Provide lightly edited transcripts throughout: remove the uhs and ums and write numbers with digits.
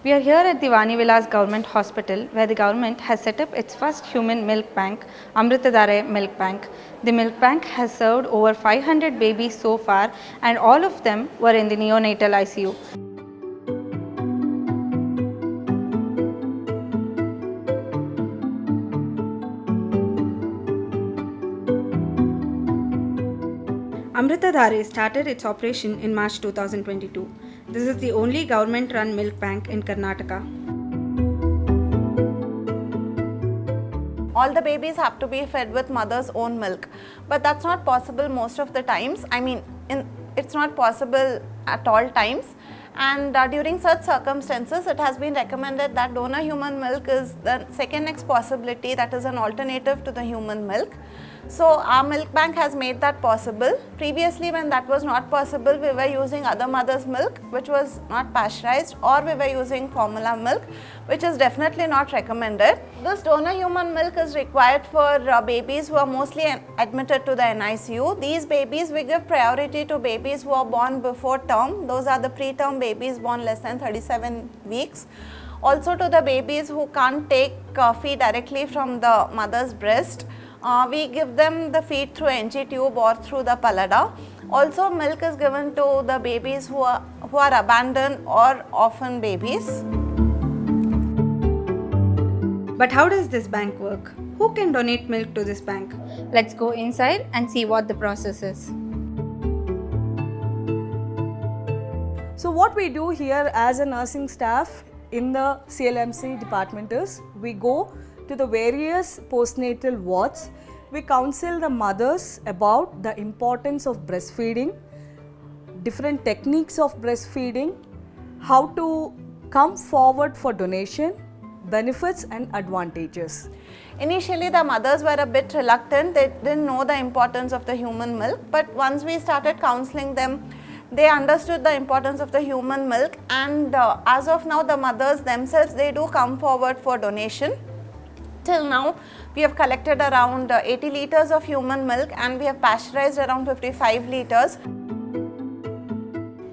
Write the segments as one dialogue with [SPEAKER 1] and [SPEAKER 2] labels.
[SPEAKER 1] We are here at the Vani Vilas Government Hospital, where the government has set up its first human milk bank, Amruthadhare Milk Bank. The milk bank has served over 500 babies so far, and all of them were in the neonatal ICU. Amruthadhare started its operation in March 2022. This is the only government-run milk bank in Karnataka.
[SPEAKER 2] All the babies have to be fed with mother's own milk, but that's not possible most of the times. It's not possible at all times, and during such circumstances it has been recommended that donor human milk is the second next possibility, that is an alternative to the human milk. So our milk bank has made that possible. Previously, when that was not possible, we were using other mother's milk which was not pasteurized, or we were using formula milk, which is definitely not recommended. This donor human milk is required for babies who are mostly admitted to the NICU. These babies, we give priority to babies who are born before term. Those are the preterm babies born less than 37 weeks. Also to the babies who can't take feed directly from the mother's breast. We give them the feed through NG tube or through the Pallada. Also, milk is given to the babies who are abandoned or orphan babies.
[SPEAKER 1] But how does this bank work? Who can donate milk to this bank? Let's go inside and see what the process is.
[SPEAKER 3] So what we do here as a nursing staff in the CLMC department is we go to the various postnatal wards. We counsel the mothers about the importance of breastfeeding, different techniques of breastfeeding, how to come forward for donation, benefits and advantages.
[SPEAKER 2] Initially, the mothers were a bit reluctant. They didn't know the importance of the human milk, but once we started counseling them, they understood the importance of the human milk, and as of now, the mothers themselves, they do come forward for donation. Till now, we have collected around 80 liters of human milk and we have pasteurized around 55 liters.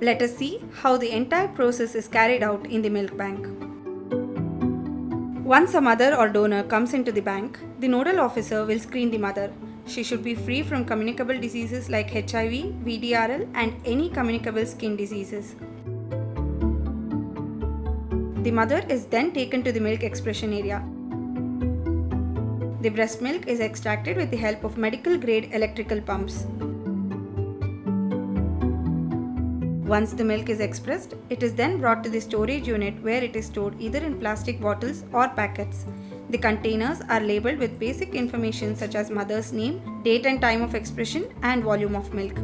[SPEAKER 1] Let us see how the entire process is carried out in the milk bank. Once a mother or donor comes into the bank, the nodal officer will screen the mother. She should be free from communicable diseases like HIV, VDRL and any communicable skin diseases. The mother is then taken to the milk expression area. The breast milk is extracted with the help of medical grade electrical pumps. Once the milk is expressed, it is then brought to the storage unit where it is stored either in plastic bottles or packets. The containers are labeled with basic information such as mother's name, date and time of expression and volume of milk.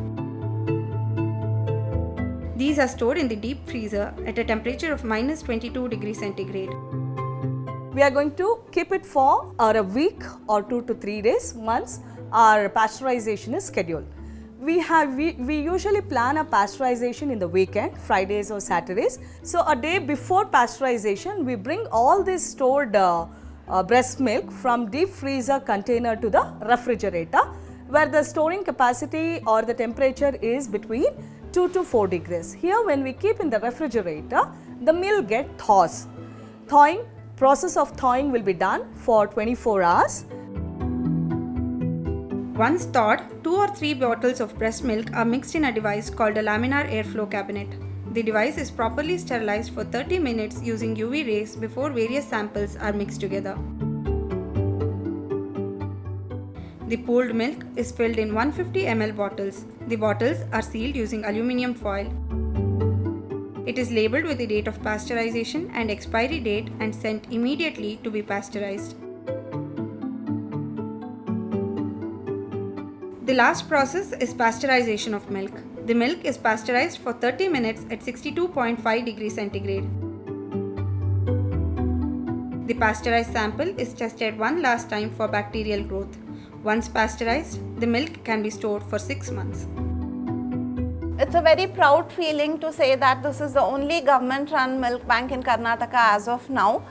[SPEAKER 1] These are stored in the deep freezer at a temperature of minus 22 degrees centigrade.
[SPEAKER 3] We are going to keep it for a week or 2 to 3 days once our pasteurization is scheduled. We usually plan a pasteurization in the weekend, Fridays or Saturdays. So a day before pasteurization, we bring all this stored breast milk from deep freezer container to the refrigerator, where the storing capacity or the temperature is between 2 to 4 degrees. Here when we keep in the refrigerator, the milk gets thaws. Process of thawing will be done for 24 hours.
[SPEAKER 1] Once thawed, 2 or 3 bottles of breast milk are mixed in a device called a laminar airflow cabinet. The device is properly sterilized for 30 minutes using UV rays before various samples are mixed together. The pooled milk is filled in 150 ml bottles. The bottles are sealed using aluminium foil. It is labeled with the date of pasteurization and expiry date and sent immediately to be pasteurized. The last process is pasteurization of milk. The milk is pasteurized for 30 minutes at 62.5 degrees centigrade. The pasteurized sample is tested one last time for bacterial growth. Once pasteurized, the milk can be stored for 6 months.
[SPEAKER 2] It's a very proud feeling to say that this is the only government-run milk bank in Karnataka as of now.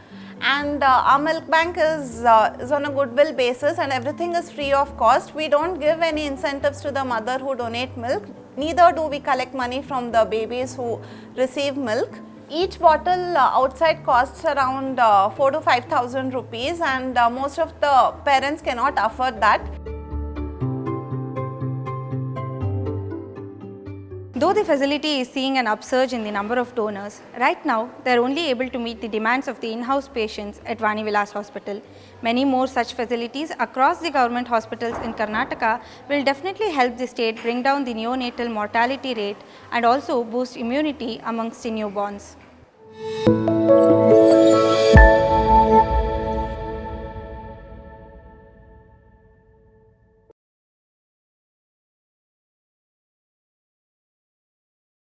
[SPEAKER 2] And our milk bank is on a goodwill basis and everything is free of cost. We don't give any incentives to the mother who donate milk. Neither do we collect money from the babies who receive milk. Each bottle outside costs around 4 to 5,000 rupees, and most of the parents cannot afford that.
[SPEAKER 1] Though the facility is seeing an upsurge in the number of donors, right now they are only able to meet the demands of the in-house patients at Vani Vilas Hospital. Many more such facilities across the government hospitals in Karnataka will definitely help the state bring down the neonatal mortality rate and also boost immunity amongst the newborns.